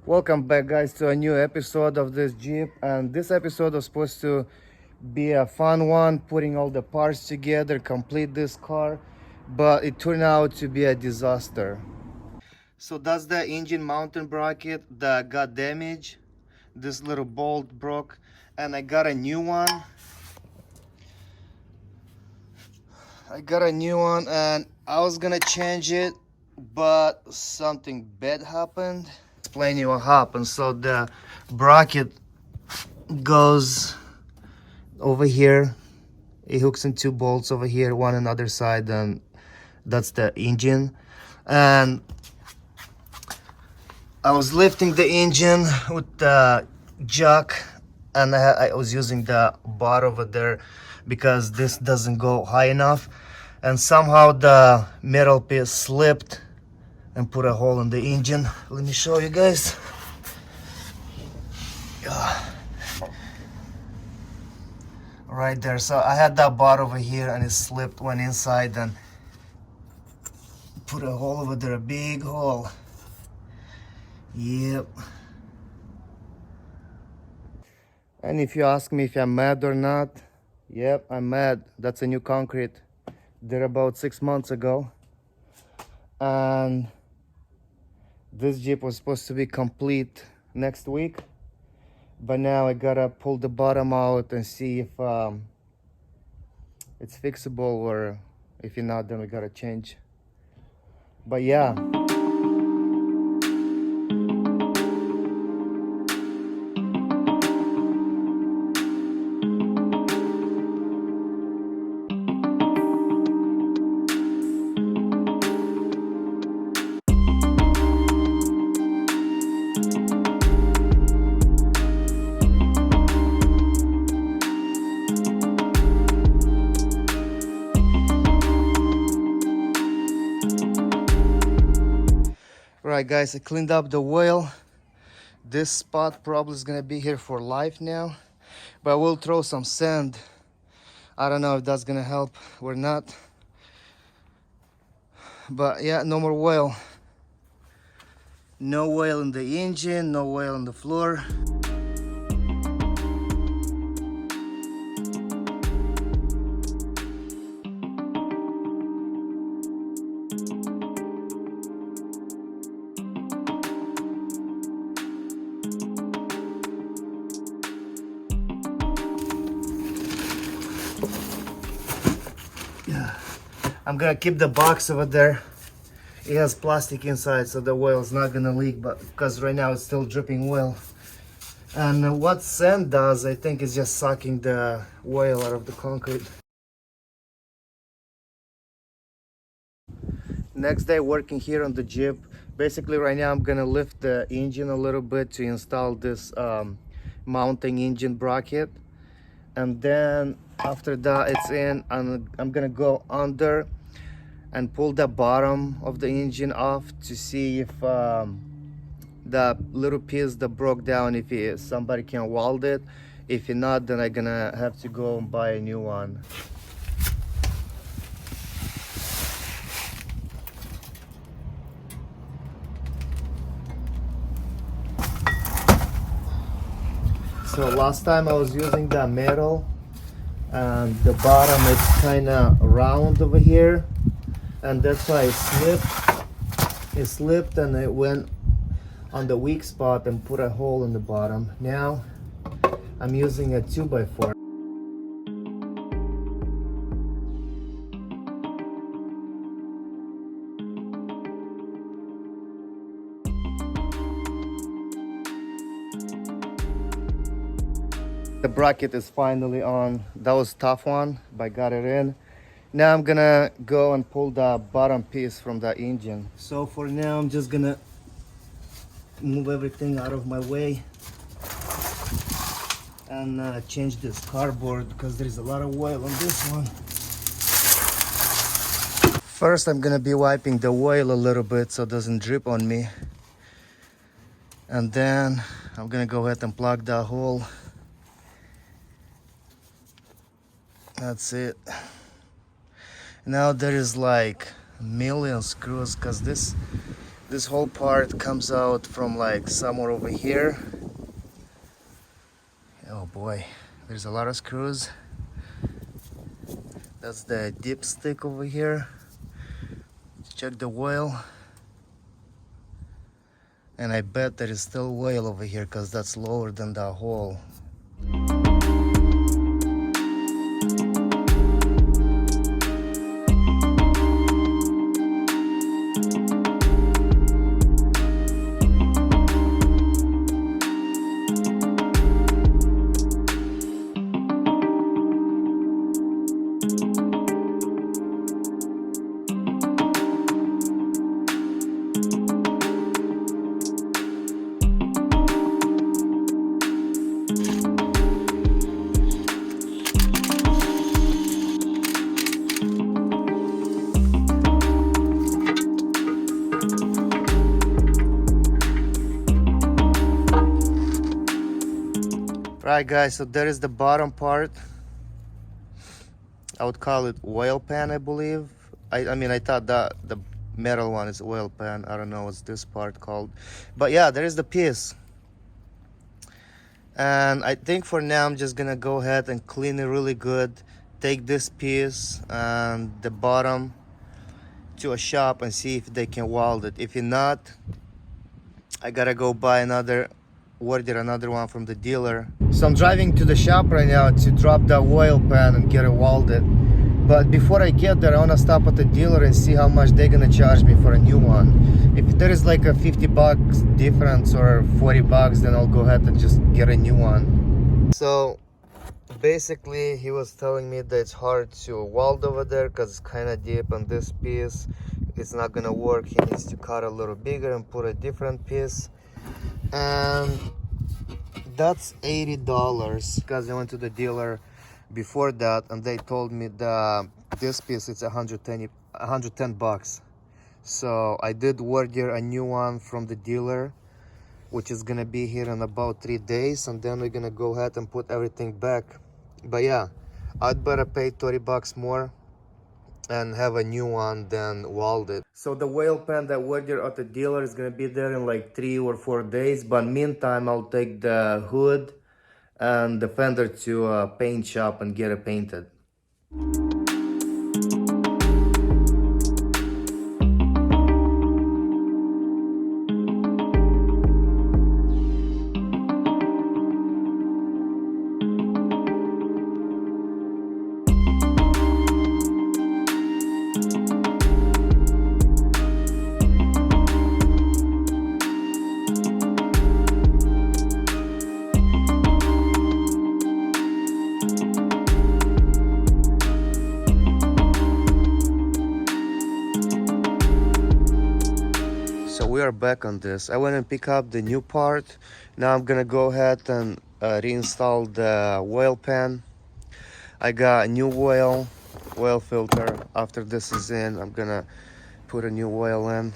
Welcome back, guys, to a new episode of this Jeep. And this episode was supposed to be a fun one, putting all the parts together, complete this car, but it turned out to be a disaster. So that's the engine mounting bracket that got damaged. This little bolt broke, and I got a new one. And I was gonna change it, but something bad happened. Explain you what happened. So the bracket goes over here. It hooks in two bolts over here, one on the other side, and that's the engine. And I was lifting the engine with the jack, and I was using the bar over there because this doesn't go high enough, and somehow the metal piece slipped and put a hole in the engine. Let me show you guys. Right there. So I had that bar over here and it slipped, went inside and put a hole over there, a big hole. Yep. And if you ask me if I'm mad or not, yep, I'm mad. That's a new concrete. Did about 6 months ago. And this Jeep was supposed to be complete next week. But now I gotta pull the bottom out and see if it's fixable, or if not, then we gotta change. But yeah. Right, guys, I cleaned up the oil. This spot probably is gonna be here for life now, but we'll throw some sand. I don't know if that's gonna help or not, but yeah, no more oil. No oil in the engine, no oil on the floor. I'm gonna keep the box over there. It has plastic inside, so the oil is not gonna leak, but because right now it's still dripping oil. And what sand does, I think, is just sucking the oil out of the concrete. Next day working here on the Jeep. Basically right now I'm gonna lift the engine a little bit to install this mounting engine bracket. And then after that it's in, and I'm gonna go under and pull the bottom of the engine off to see if the little piece that broke down, if somebody can weld it. If not, then I'm gonna have to go and buy a new one. So last time I was using the metal, and the bottom is kind of round over here, and that's why it slipped and it went on the weak spot and put a hole in the bottom. Now I'm using a 2x4. The bracket is finally on. That was a tough one, but I got it in. Now I'm gonna go and pull the bottom piece from the engine. So for now, I'm just gonna move everything out of my way and change this cardboard because there's a lot of oil on this one. First, I'm gonna be wiping the oil a little bit so it doesn't drip on me. And then I'm gonna go ahead and plug that hole. That's it. Now there is like a million screws because this This whole part comes out from like somewhere over here. Oh boy, there's a lot of screws. That's the dipstick over here. Check the oil. And I bet there is still oil over here because that's lower than the hole. Right guys, so there is the bottom part. I would call it oil pan, I believe. I mean, I thought that the metal one is oil pan. I don't know what's this part called. But yeah, there is the piece. And I think for now I'm just gonna go ahead and clean it really good. Take this piece and the bottom to a shop and see if they can weld it. If not, I gotta go buy order another one from the dealer. So I'm driving to the shop right now to drop the oil pan and get it welded. But before I get there, I wanna stop at the dealer and see how much they're gonna charge me for a new one. If there is like a 50 bucks difference or 40 bucks, then I'll go ahead and just get a new one. So basically he was telling me that it's hard to weld over there because it's kind of deep on this piece. It's not gonna work. He needs to cut a little bigger and put a different piece. And that's $80 because I went to the dealer before that and they told me that this piece is 110 bucks. So I did order a new one from the dealer, which is gonna be here in about 3 days, and then we're gonna go ahead and put everything back. But yeah, I'd better pay 30 bucks more and have a new one than weld it. So the oil pan that I ordered at the dealer is gonna be there in like 3 or 4 days, but meantime I'll take the hood and the fender to a paint shop and get it painted. So we are back on this. I went and pick up the new part. Now I'm gonna go ahead and reinstall the oil pan. I got a new oil filter. After this is in, I'm gonna put a new oil in.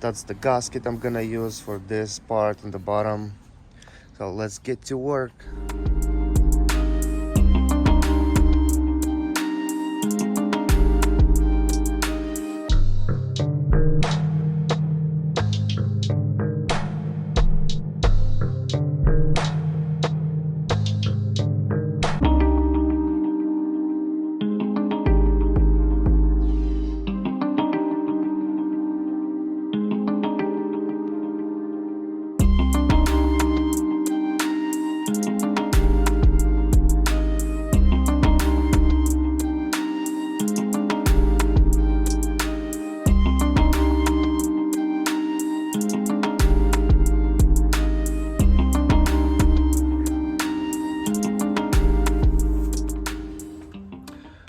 That's the gasket I'm gonna use for this part in the bottom. So let's get to work.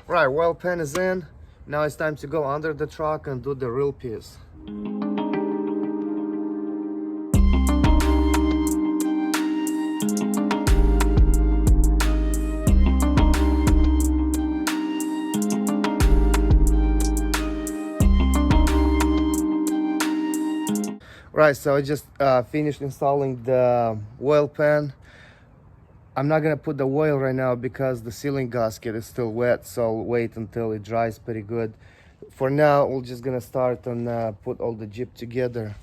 Right, oil pan is in. Now it's time to go under the truck and do the real piece. Right, so I just finished installing the oil pan. I'm not gonna put the oil right now because the sealing gasket is still wet, so I'll wait until it dries pretty good. For now, we're just gonna start and put all the Jeep together.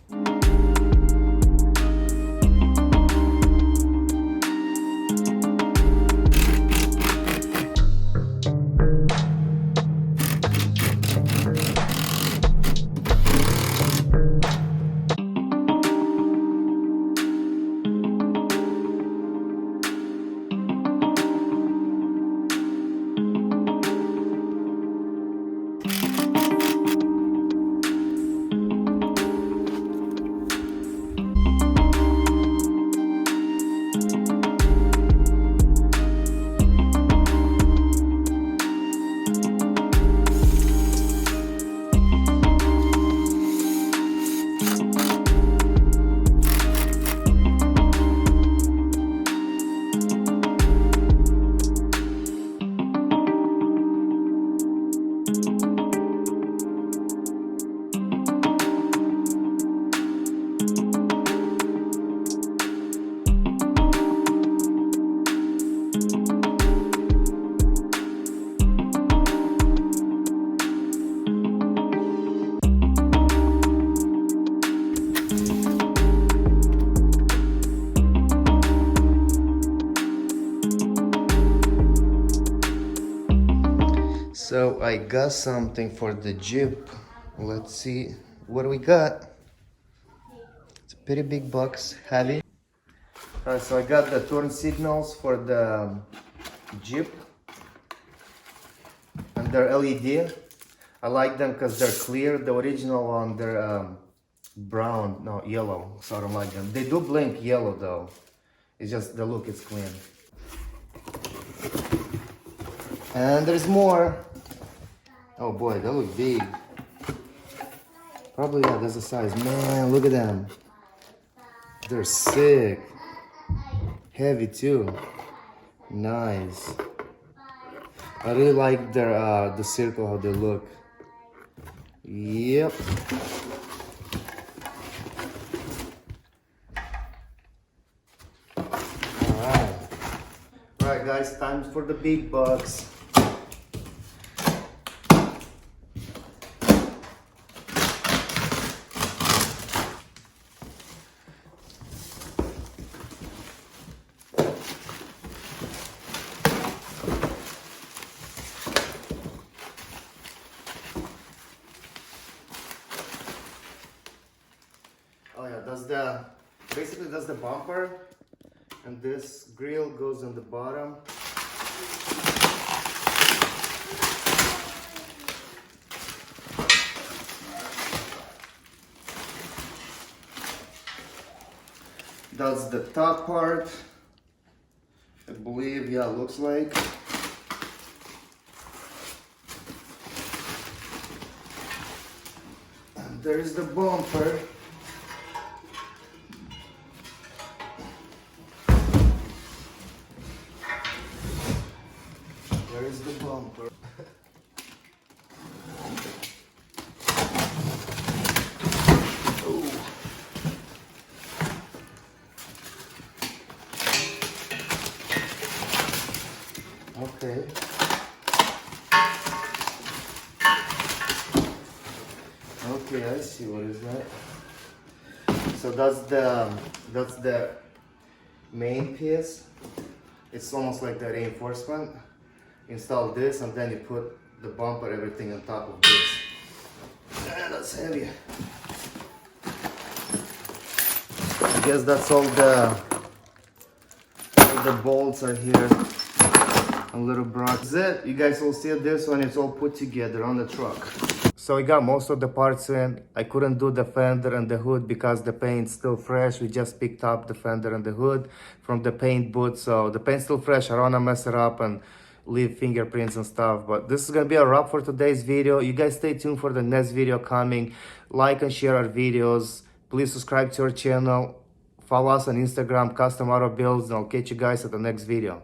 So I got something for the Jeep. Let's see what we got. It's a pretty big box, heavy. Alright, so I got the turn signals for the Jeep, and they're LED. I like them because they're clear. The original one, they're brown, no, yellow, so I don't like them. They do blink yellow though. It's just the look is clean. And there's more. Oh boy, they look big. Probably, yeah, that's the size. Man, look at them. They're sick. Heavy too. Nice. I really like their the circle, how they look. Yep. Alright. Alright guys, time for the big bucks. Oh yeah, basically that's the bumper, and this grill goes on the bottom. That's the top part, I believe, yeah, looks like. And there's the bumper. There's the bumper. Oh. Okay. Okay, I see what is that. So that's the main piece. It's almost like the reinforcement. Install this and then you put the bumper, everything on top of this. And that's heavy. I guess that's all the bolts are here. A little bracket. That's it. You guys will see this when it's all put together on the truck. So we got most of the parts in. I couldn't do the fender and the hood because the paint's still fresh. We just picked up the fender and the hood from the paint booth. So the paint's still fresh. I don't wanna mess it up and leave fingerprints and stuff. But this is gonna be a wrap for today's video. You guys stay tuned for the next video coming. Like and share our videos. Please subscribe to our channel. Follow us on Instagram, Custom Auto Builds, and I'll catch you guys at the next video.